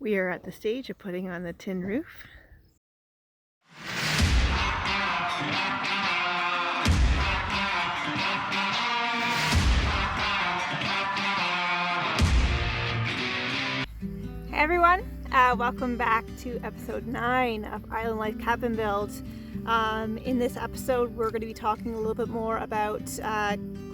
We are at the stage of putting on the tin roof. Hey everyone, welcome back to episode 9 of Island Life Cabin Build. In this episode we're going to be talking a little bit more about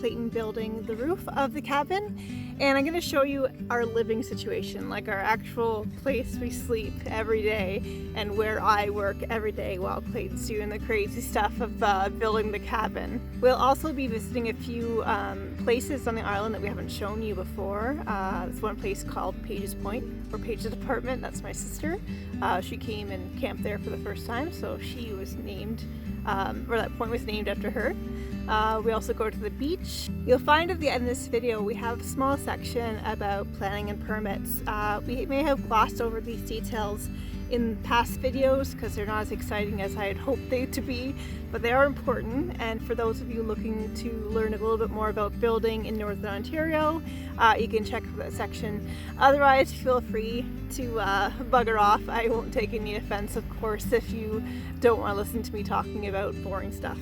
Clayton building the roof of the cabin, and I'm going to show you our living situation, like our actual place we sleep every day and where I work every day while Clayton's doing the crazy stuff of building the cabin. We'll also be visiting a few places on the island that we haven't shown you before. There's one place called Paige's Point, or Paige's apartment. That's my sister. She came and camped there for the first time, so she was named, or that point was named after her. We also go to the beach. You'll find at the end of this video we have a small section about planning and permits. We may have glossed over these details in past videos because they're not as exciting as I had hoped they to be, but they are important. And for those of you looking to learn a little bit more about building in Northern Ontario, you can check that section. Otherwise, feel free to bugger off. I won't take any offense, of course, if you don't want to listen to me talking about boring stuff.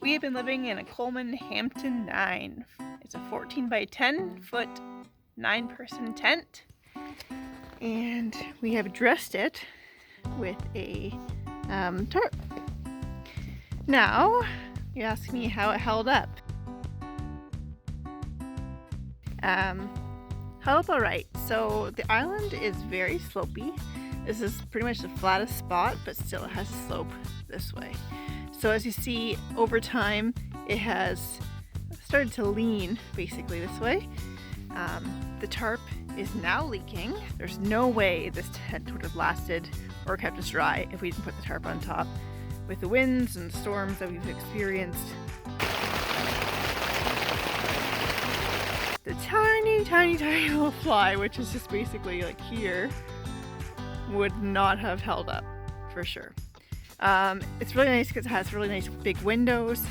We have been living in a Coleman Hampton 9. It's a 14 by 10 foot 9-person tent, and we have dressed it with a tarp. Now you ask me how it held up. Held up all right. So the island is very slopey. This is pretty much the flattest spot, but still it has a slope this way. So as you see, over time, it has started to lean basically this way. The tarp is now leaking. There's no way this tent would have lasted or kept us dry if we didn't put the tarp on top. With the winds and storms that we've experienced, the tiny little fly, which is just basically like here, would not have held up for sure. It's really nice because it has really nice big windows.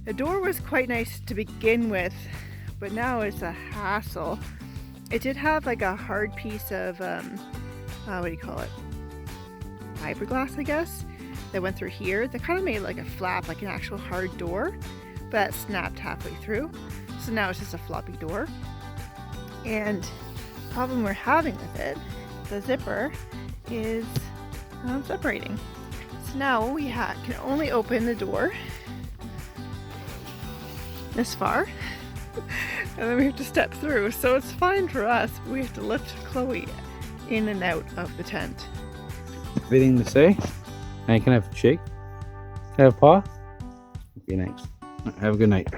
The door was quite nice to begin with, but now it's a hassle. It did have like a hard piece of, what do you call it? Fiberglass, I guess, that went through here. That kind of made like a flap, like an actual hard door, but that snapped halfway through. So now it's just a floppy door. And the problem we're having with it, the zipper, is separating. So now we can only open the door this far, and then we have to step through. So it's fine for us, but we have to lift Chloe in and out of the tent. Everything to say? I can have a shake? Can I have a paw? Okay, nice. Have a good night.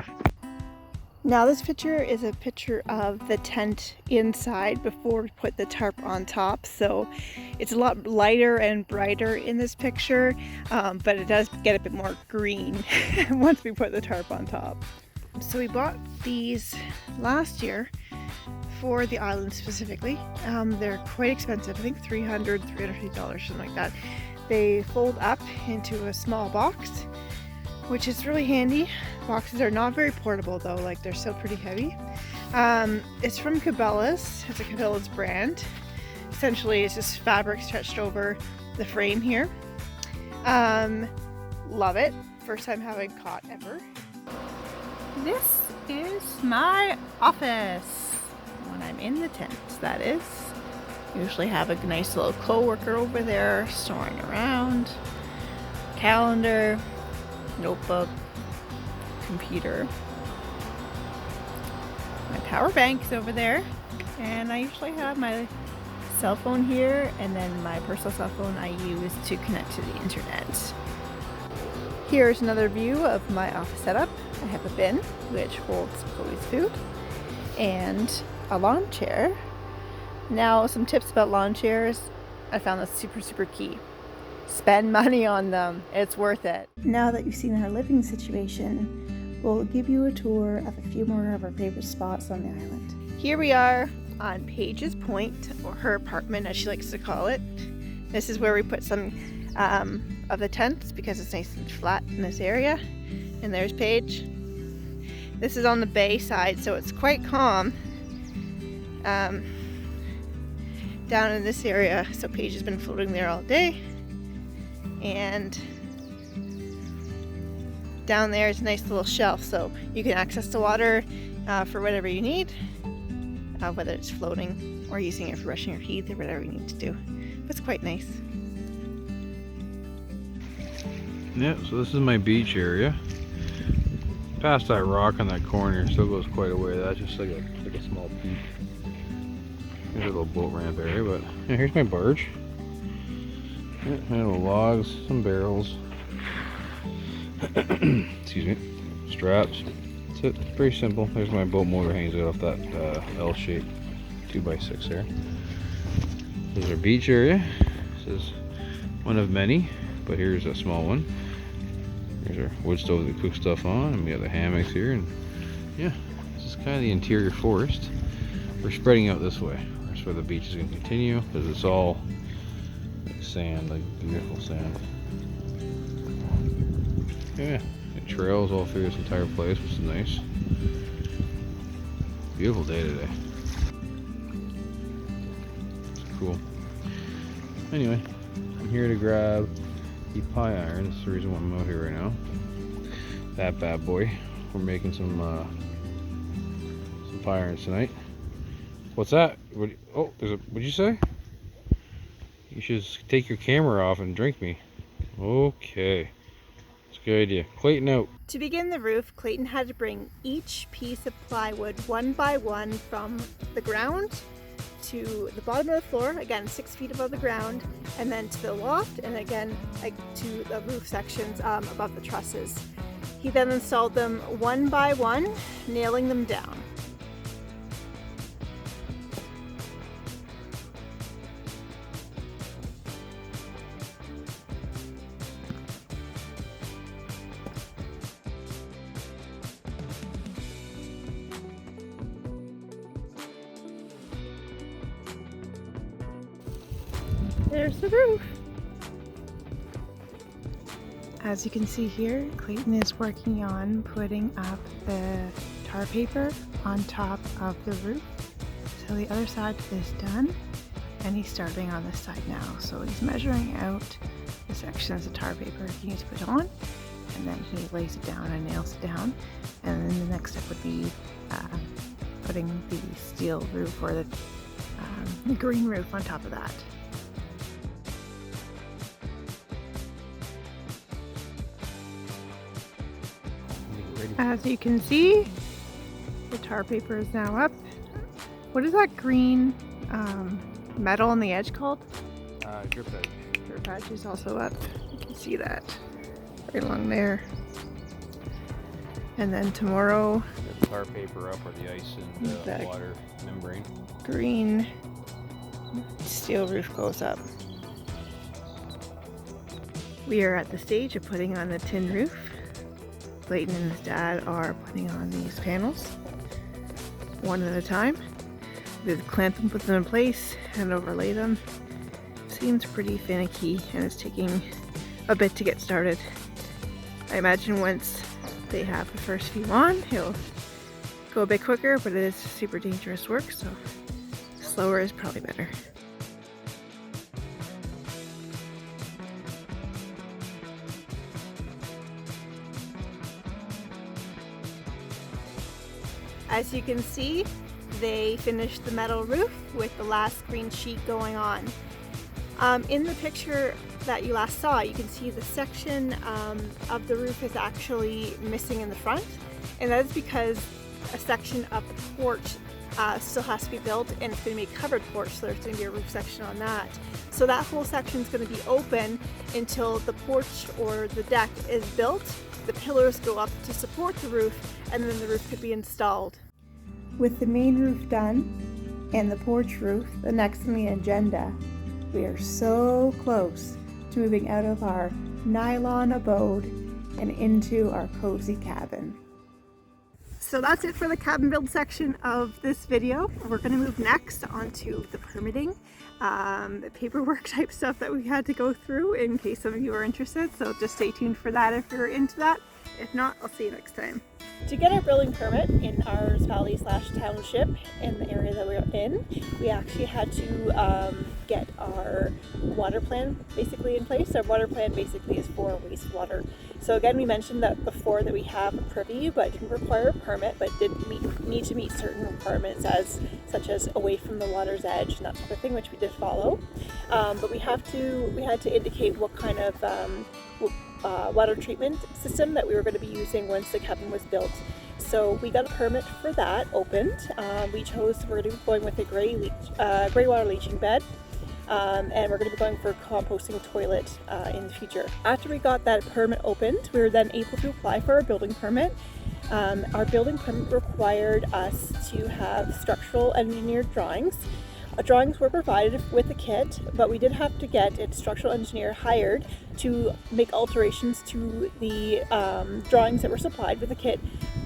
Now this picture is a picture of the tent inside before we put the tarp on top. So it's a lot lighter and brighter in this picture, but it does get a bit more green once we put the tarp on top. So we bought these last year for the island specifically. They're quite expensive, I think $350, something like that. They fold up into a small box, which is really handy. Boxes are not very portable though, like they're still pretty heavy. It's from Cabela's. It's a Cabela's brand. Essentially it's just fabric stretched over the frame here. Love it. First time having caught ever. This is my office when I'm in the tent, that is. Usually have a nice little co-worker over there snoring around. Calendar, notebook, computer. My power bank is over there, and I usually have my cell phone here, and then my personal cell phone I use to connect to the internet. Here's another view of my office setup. I have a bin which holds Chloe's food and a lawn chair. Now, some tips about lawn chairs. I found this super key. Spend money on them. It's worth it. Now that you've seen our living situation, we'll give you a tour of a few more of our favorite spots on the island. Here we are on Paige's Point, or her apartment as she likes to call it. This is where we put some of the tents because it's nice and flat in this area. And there's Paige. This is on the bay side, so it's quite calm. down in this area. So Paige has been floating there all day. And down there is a nice little shelf, so you can access the water for whatever you need, whether it's floating or using it for brushing your teeth or whatever you need to do. But it's quite nice. Yeah, so this is my beach area. Past that rock on that corner still goes quite a way. That's just like a small peak. There's a little boat ramp area, but yeah, here's my barge. Yeah, little logs, some barrels. Excuse me. Straps. That's it. It's pretty simple. There's my boat motor hangs out off that L-shaped 2x6 there. This is our beach area. This is one of many, but here's a small one. Here's our wood stove that we cook stuff on, and we have the hammocks here, and yeah, this is kind of the interior forest. We're spreading out this way. That's where the beach is going to continue, because it's all like sand, like beautiful sand. Yeah, it trails all through this entire place, which is nice. Beautiful day today. It's cool. Anyway, I'm here to grab the pie iron. That's the reason why I'm out here right now. That bad boy. We're making some pie irons tonight. What's that? What'd you say? You should take your camera off and drink me. Okay. That's a good idea. Clayton out. To begin the roof, Clayton had to bring each piece of plywood one by one from the ground to the bottom of the floor, again 6 feet above the ground, and then to the loft, and again to the roof sections above the trusses. He then installed them one by one, nailing them down. There's the roof. As you can see here, Clayton is working on putting up the tar paper on top of the roof. So the other side is done, and he's starting on this side now. So he's measuring out the sections of tar paper he needs to put on, and then he lays it down and nails it down. And then the next step would be putting the steel roof or the green roof on top of that. As you can see, the tar paper is now up. What is that green metal on the edge called? Drip edge. Drip edge is also up. You can see that right along there. And then tomorrow, The tar paper up, or the ice and the water membrane. Green steel roof goes up. We are at the stage of putting on the tin roof. Clayton and his dad are putting on these panels one at a time. They clamp them, put them in place, and overlay them. Seems pretty finicky, and it's taking a bit to get started. I imagine once they have the first few on, it'll go a bit quicker, but it is super dangerous work, so slower is probably better. As you can see, they finished the metal roof with the last green sheet going on. In the picture that you last saw, you can see the section of the roof is actually missing in the front, and that is because a section of the porch still has to be built, and it's going to be a covered porch, so there's going to be a roof section on that. So that whole section is going to be open until the porch or the deck is built, the pillars go up to support the roof, and then the roof could be installed. With the main roof done and the porch roof the next on the agenda, we are so close to moving out of our nylon abode and into our cozy cabin. So that's it for the cabin build section of this video. We're going to move next onto the permitting, the paperwork type stuff that we had to go through in case some of you are interested. So just stay tuned for that if you're into that. If not, I'll see you next time. To get our building permit in our municipality / township in the area that we're in, we actually had to get our water plan basically in place. Our water plan basically is for wastewater. So again, we mentioned that before that we have a privy, but didn't require a permit, but did need to meet certain requirements such as away from the water's edge and that sort of thing, which we did follow. But we had to indicate what kind of water treatment system that we were going to be using once the cabin was built. So we got a permit for that opened. We're going to be going with a gray water leaching bed. And we're going to be going for a composting toilet in the future. After we got that permit opened, we were then able to apply for our building permit. Our building permit required us to have structural engineered drawings. Drawings were provided with a kit, but we did have to get a structural engineer hired to make alterations to the drawings that were supplied with the kit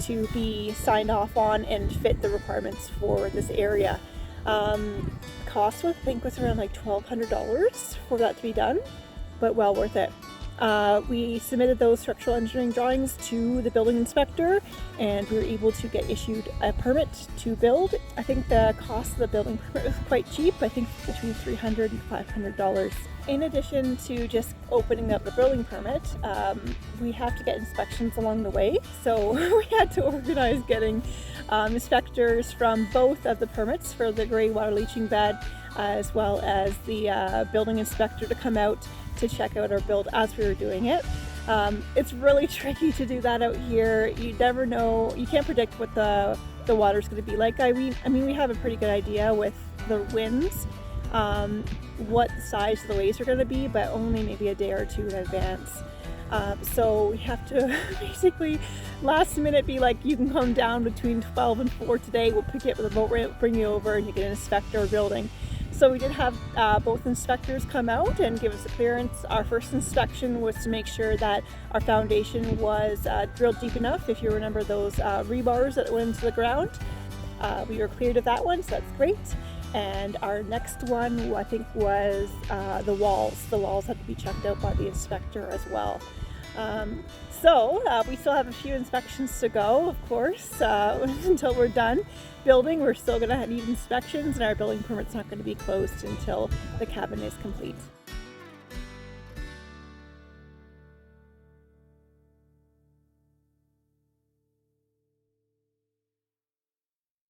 to be signed off on and fit the requirements for this area. Cost I think was around like $1,200 for that to be done, but well worth it. We submitted those structural engineering drawings to the building inspector, and we were able to get issued a permit to build. I think the cost of the building permit was quite cheap, I think between $300 and $500. In addition to just opening up the building permit, we have to get inspections along the way. So we had to organize getting inspectors from both of the permits for the gray water leaching bed, as well as the building inspector to come out to check out our build as we were doing it. It's really tricky to do that out here. You never know, you can't predict what the water's going to be like. I mean, we have a pretty good idea with the winds, what the size of the waves are going to be, but only maybe a day or two in advance. So we have to basically last minute be like, you can come down between 12 and 4 today, we'll pick you up with a boat ramp, bring you over, and you can inspect our building. So we did have both inspectors come out and give us a clearance. Our first inspection was to make sure that our foundation was drilled deep enough. If you remember those rebars that went into the ground, we were cleared of that one, so that's great. And our next one, I think, was the walls. The walls had to be checked out by the inspector as well. So we still have a few inspections to go, of course, until we're done building. We're still going to need inspections, and our building permit's not going to be closed until the cabin is complete.